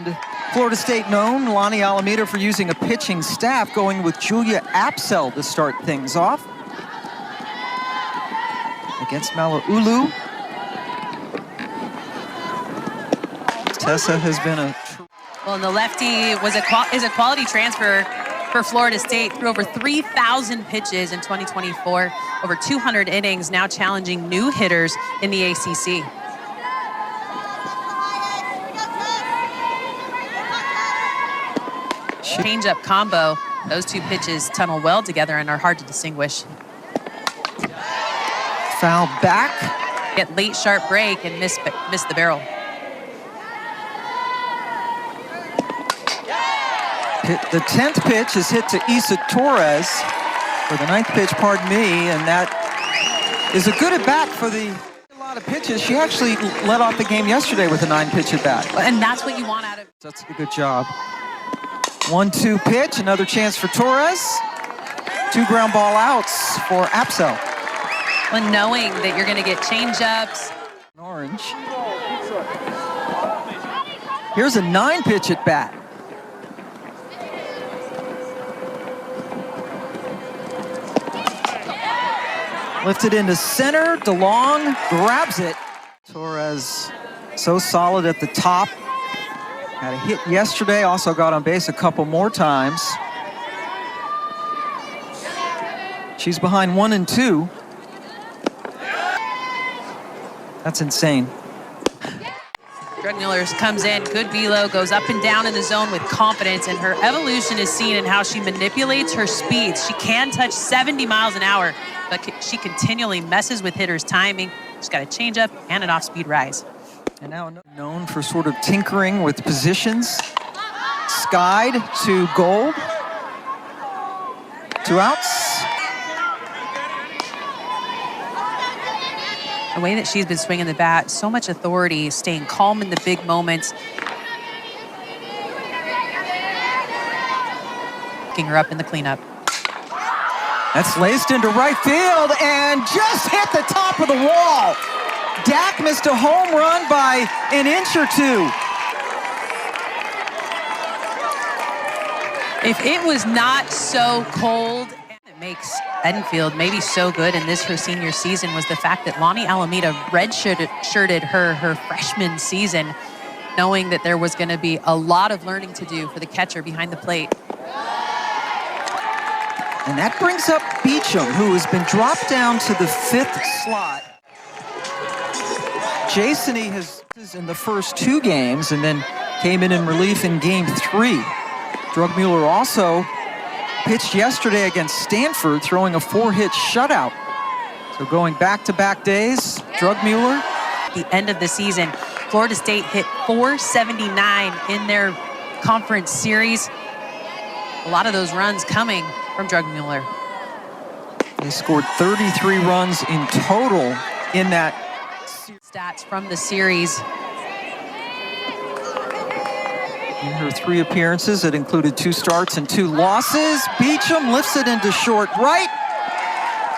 And Florida State known Lonnie Alameda for using a pitching staff, going with Julia Apsell to start things off against Malauulu. Tessa has been a... Well, and the lefty is a quality transfer for Florida State. Threw over 3,000 pitches in 2024, over 200 innings, now challenging new hitters in the ACC. Change-up combo. Those two pitches tunnel well together and are hard to distinguish. Foul back. Get late sharp break and miss the barrel. The 10th pitch is hit to Isa Torres for the 9th pitch, pardon me, and that is a good at bat for a lot of pitches. She actually led off the game yesterday with a 9-pitch at bat. And that's what you want out of... That's a good job. 1-2 pitch, another chance for Torres. 2 ground ball outs for Apsell. Well, knowing that you're going to get change-ups. Orange. Here's a 9-pitch at bat. Lifted into center, DeLong grabs it. Torres so solid at the top. Had a hit yesterday, also got on base a couple more times. She's behind 1 and 2. That's insane. Drugmuller comes in, good velo, goes up and down in the zone with confidence, and her evolution is seen in how she manipulates her speeds. She can touch 70 miles an hour, but she continually messes with hitters' timing. She's got a changeup and an off-speed rise. And now known for sort of tinkering with positions. Skied to Gold. 2 outs. The way that she's been swinging the bat, so much authority, staying calm in the big moments. Picking her up in the cleanup. That's laced into right field and just hit the top of the wall. Dak missed a home run by an inch or 2. If it was not so cold, it makes Infield maybe so good in this her senior season was the fact that Lonnie Alameda redshirted her freshman season, knowing that there was going to be a lot of learning to do for the catcher behind the plate. And that brings up Beecham, who has been dropped down to the 5th slot. Jasony has in the first 2 games and then came in relief in game 3. Drugmuller also pitched yesterday against Stanford, throwing a 4-hit shutout. So going back-to-back days, Drugmuller. At the end of the season, Florida State hit .479 in their conference series. A lot of those runs coming from Drugmuller. They scored 33 runs in total in that. Stats from the series. In her 3 appearances, it included 2 starts and 2 losses. Beecham lifts it into short right.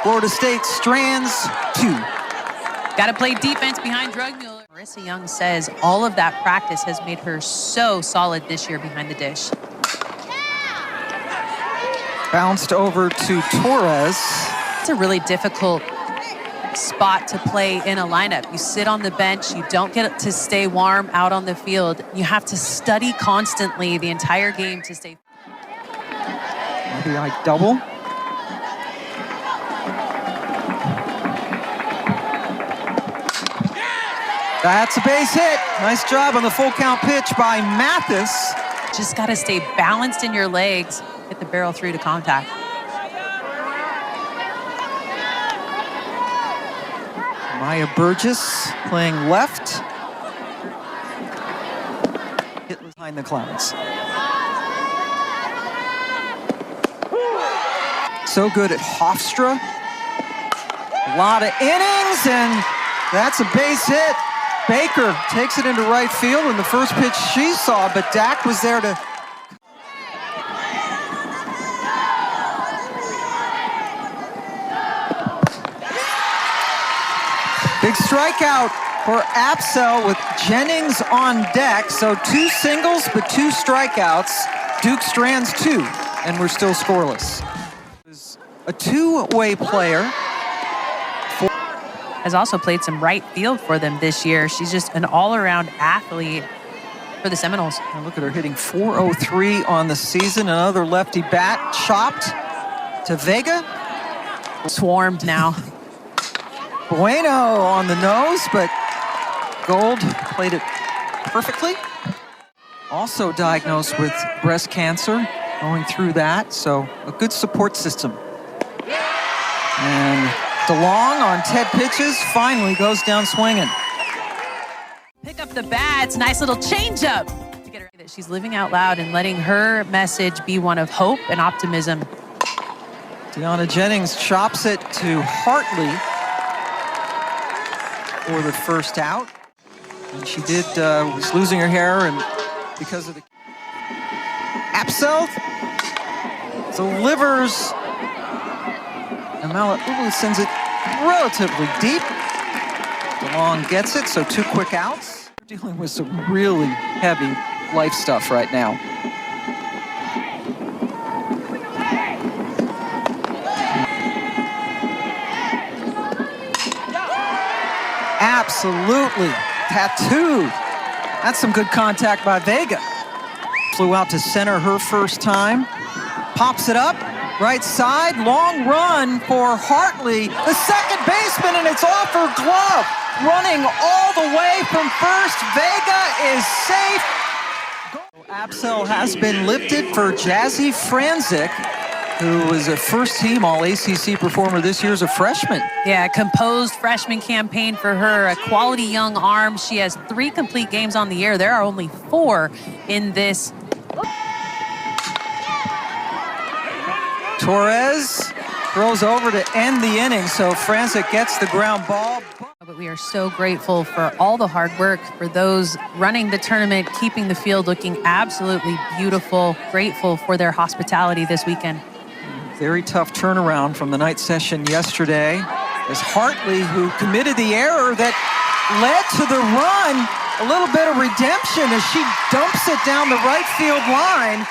Florida State strands 2. Got to play defense behind Drugmuller. Marissa Young says all of that practice has made her so solid this year behind the dish. Bounced over to Torres. It's a really difficult spot to play in a lineup. You sit on the bench, you don't get to stay warm out on the field. You have to study constantly the entire game to stay. RBI double. That's a base hit. Nice job on the full count pitch by Mathis. Just got to stay balanced in your legs, get the barrel through to contact. Maya Burgess playing left. Hit behind the clouds. So good at Hofstra. A lot of innings, and that's a base hit. Baker takes it into right field in the first pitch she saw, but Dak was there to... Big strikeout for Apsell with Jennings on deck. So 2 singles, but 2 strikeouts. Duke strands 2, and we're still scoreless. A two-way player. Has also played some right field for them this year. She's just an all-around athlete for the Seminoles. And look at her hitting .403 on the season. Another lefty bat chopped to Vega. Swarmed now. Bueno on the nose, but Gold played it perfectly. Also diagnosed with breast cancer, going through that, so a good support system. And DeLong on Ted pitches, finally goes down swinging. Pick up the bats, nice little changeup to get her. That she's living out loud and letting her message be one of hope and optimism. Deanna Jennings chops it to Hartley for the first out. And she was losing her hair, and because of the Apsell delivers. And Malauulu sends it relatively deep. DeLong gets it, so 2 quick outs. We're dealing with some really heavy life stuff right now. Absolutely tattooed. That's some good contact by Vega. Flew out to center her first time. Pops it up. Right side, long run for Hartley, the second baseman, and it's off her glove. Running all the way from first, Vega is safe. Apsell has been lifted for Jazzy Franzik, who was a first-team All-ACC performer this year as a freshman. Yeah, a composed freshman campaign for her, a quality young arm. She has 3 complete games on the year. There are only 4 in this. Torres throws over to end the inning, so Franzik gets the ground ball. But we are so grateful for all the hard work, for those running the tournament, keeping the field looking absolutely beautiful. Grateful for their hospitality this weekend. Very tough turnaround from the night session yesterday. As Hartley, who committed the error that led to the run, a little bit of redemption as she dumps it down the right field line.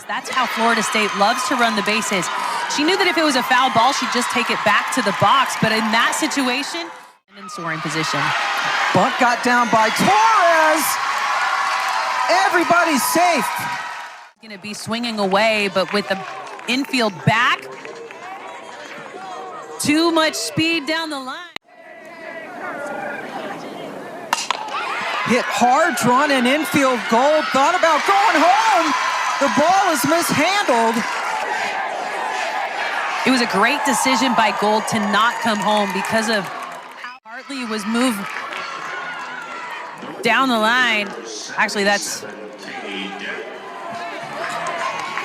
That's how Florida State loves to run the bases. She knew that if it was a foul ball, she'd just take it back to the box. But in that situation, and in scoring position. Bunt got down by Torres. Everybody's safe. Going to be swinging away, but with the infield back, too much speed down the line. Hit hard, drawn in infield. Gold thought about going home. The ball is mishandled. It was a great decision by Gold to not come home because of how Hartley was moved down the line. Actually, that's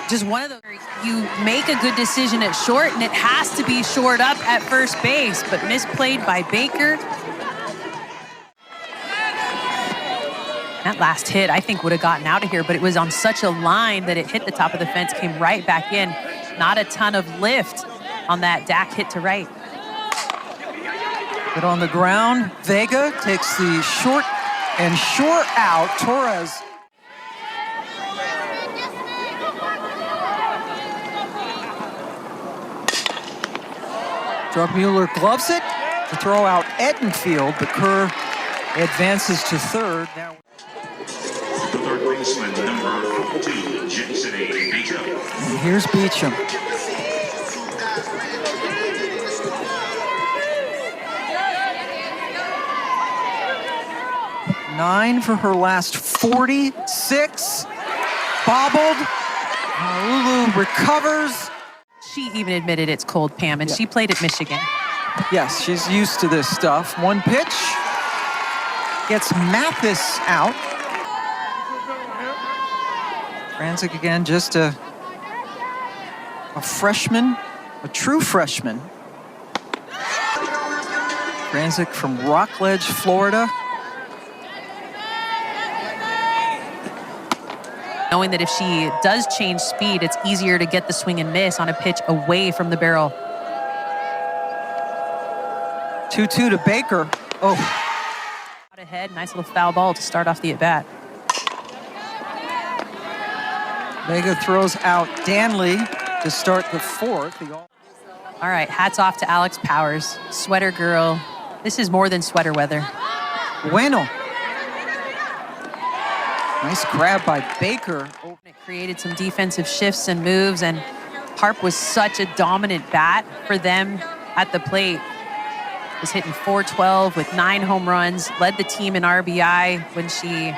just one of those. You make a good decision at short, and it has to be short up at first base, but misplayed by Baker. That last hit, I think, would have gotten out of here, but it was on such a line that it hit the top of the fence, came right back in. Not a ton of lift on that Dak hit to right. But on the ground, Vega takes the short and sure out. Torres. Drugmuller gloves it to throw out Edenfield, but Kerr advances to third. Now the third baseman, number 2, Jensen Beecham. And here's Beecham. Nine for her last 46. Bobbled. Malauulu recovers. She even admitted it's cold, Pam, and she played at Michigan. Yes, she's used to this stuff. One pitch. Gets Mathis out. Franzik again, just a freshman, a true freshman. Franzik from Rockledge, Florida. Knowing that if she does change speed, it's easier to get the swing and miss on a pitch away from the barrel. 2-2 to Baker. Oh, ahead. Nice little foul ball to start off the at-bat. Vega throws out Danley to start the fourth. All right, hats off to Alex Powers. Sweater girl. This is more than sweater weather. Bueno. Nice grab by Baker. It created some defensive shifts and moves, and Harp was such a dominant bat for them at the plate. Was hitting .412 with 9 home runs, led the team in RBI when she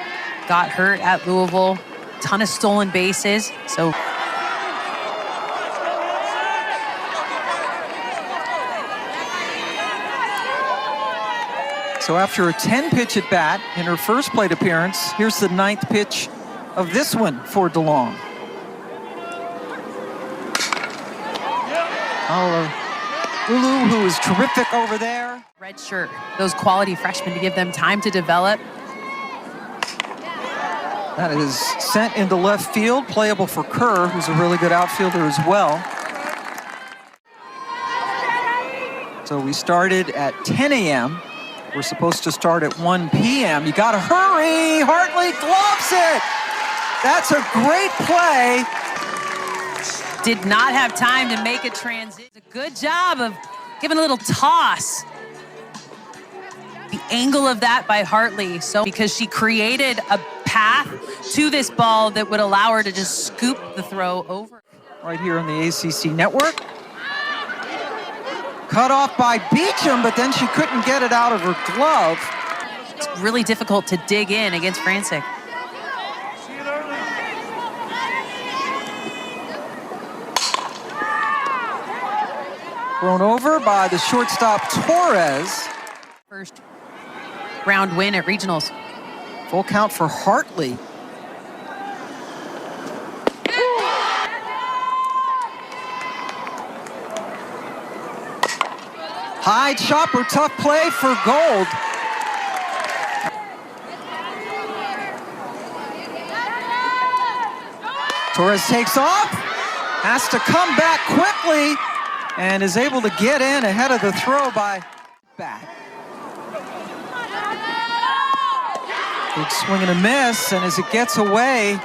got hurt at Louisville. Ton of stolen bases. So after a 10-pitch at bat in her first plate appearance, here's the 9th pitch of this one for DeLong. Ulu, who is terrific over there. Red shirt, those quality freshmen to give them time to develop. That is sent into left field, playable for Kerr, who's a really good outfielder as well. So we started at 10 a.m. We're supposed to start at 1 p.m. You gotta hurry! Hartley gloves it! That's a great play. Did not have time to make a transition. A good job of giving a little toss. The angle of that by Hartley, so because she created a path to this ball that would allow her to just scoop the throw over. Right here on the ACC network. Cut off by Beecham, but then she couldn't get it out of her glove. It's really difficult to dig in against Francic. Thrown over by the shortstop Torres. First round win at regionals. Full count for Hartley. High chopper, tough play for Gold. Torres takes off, has to come back quickly, and is able to get in ahead of the throw by back. Big swing and a miss, and as it gets away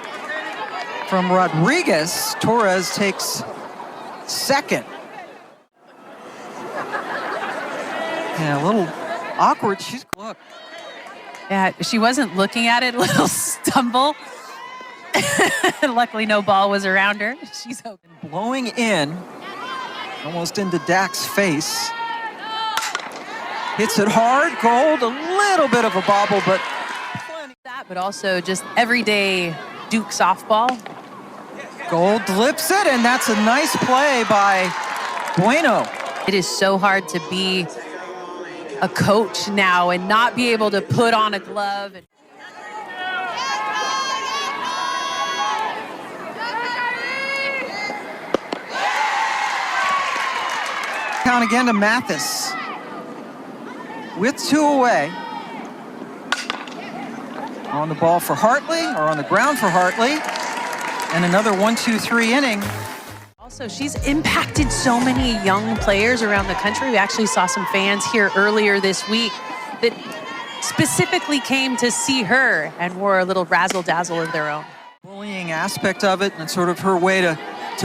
from Rodriguez, Torres takes second. Yeah, a little awkward. Look. Yeah, she wasn't looking at it. A little stumble. Luckily, no ball was around her. She's open. Blowing in, almost into Dak's face. Hits it hard. Gold, a little bit of a bobble, but plenty. But also just everyday Duke softball. Gold lips it, and that's a nice play by Bueno. It is so hard to be a coach now and not be able to put on a glove. Count again to Mathis. With 2 away. On the ball for Hartley, or on the ground for Hartley. And another 1-2-3 inning. Also, she's impacted so many young players around the country. We actually saw some fans here earlier this week that specifically came to see her and wore a little razzle-dazzle of their own. Bullying aspect of it, and sort of her way to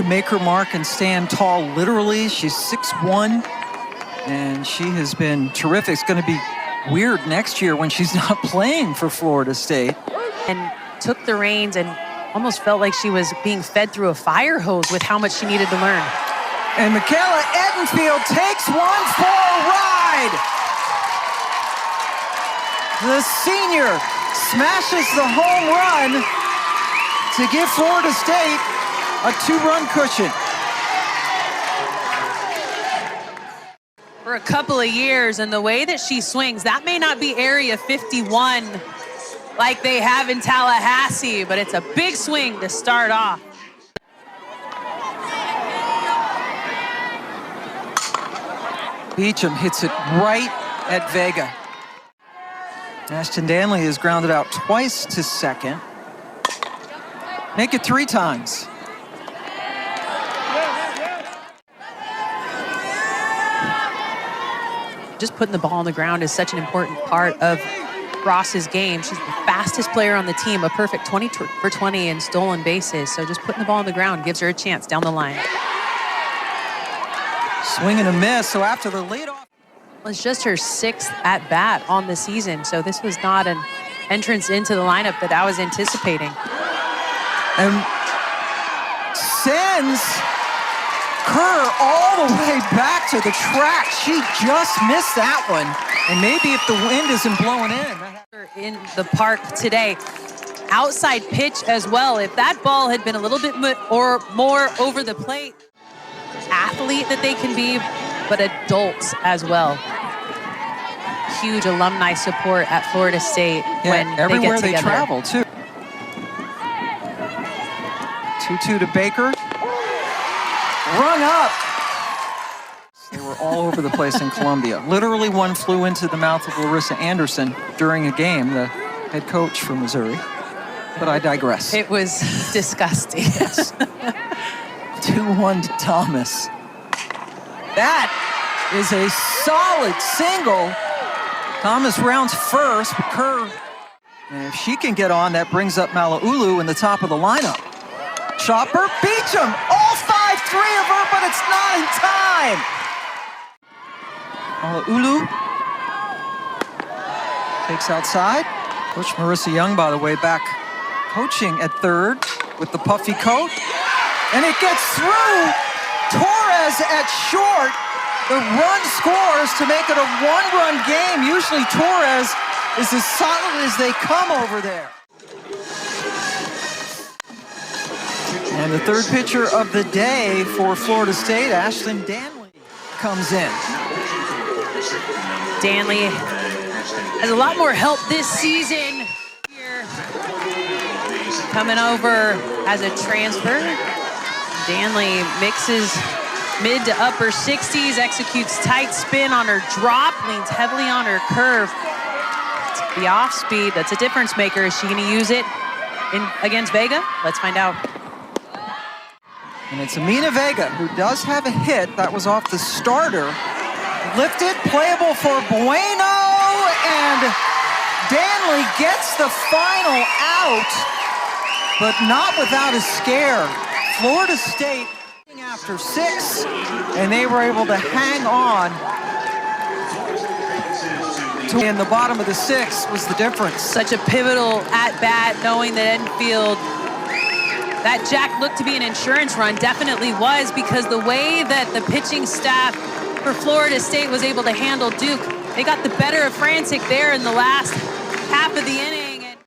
make her mark and stand tall literally. She's 6'1", and she has been terrific. It's going to be weird next year when she's not playing for Florida State. And took the reins and almost felt like she was being fed through a fire hose with how much she needed to learn. And Michaela Edenfield takes one for a ride. The senior smashes the home run to give Florida State a 2-run cushion. For a couple of years, and the way that she swings, that may not be Area 51 like they have in Tallahassee, but it's a big swing to start off. Beecham hits it right at Vega. Ashton Danley has grounded out twice to second. Make it 3 times. Just putting the ball on the ground is such an important part of Ross's game. She's the fastest player on the team, a perfect 20 for 20 in stolen bases. So just putting the ball on the ground gives her a chance down the line. Swing and a miss. So after the leadoff, It's just her 6th at bat on the season. So this was not an entrance into the lineup that I was anticipating. and sends Kerr all the way back to the track. She just missed that one. And maybe if the wind isn't blowing in the park today. Outside pitch as well. If that ball had been a little bit or more over the plate, athlete that they can be, but adults as well. Huge alumni support at Florida State when everywhere they get together. travel too. 2-2 to Baker. Rung up. They were all over the place in Columbia. Literally one flew into the mouth of Larissa Anderson during a game, the head coach for Missouri. But I digress. It was disgusting. Yes. 2-1 to Thomas. That is a solid single. Thomas rounds first, but Kerr, and if she can get on, that brings up Mala'ulu in the top of the lineup. Chopper beats him. All 5-3 of her, but it's not in time. Mala'ulu takes outside. Coach Marissa Young, by the way, back coaching at third with the puffy coat. And it gets through. Torres at short. The run scores to make it a one-run game. Usually Torres is as solid as they come over there. And the third pitcher of the day for Florida State, Ashlyn Danley, comes in. Danley has a lot more help this season. Here, coming over as a transfer. Danley mixes mid to upper 60s, executes tight spin on her drop, leans heavily on her curve. The off speed, that's a difference maker. Is she going to use it against Vega? Let's find out. And it's Amina Vega, who does have a hit. That was off the starter. Lifted, playable for Bueno, and Danley gets the final out, but not without a scare. Florida State after 6, and they were able to hang on. And the bottom of the 6th was the difference. Such a pivotal at-bat, knowing that Infield, that Jack looked to be an insurance run, definitely was, because the way that the pitching staff for Florida State was able to handle Duke, they got the better of Frantic there in the last half of the inning.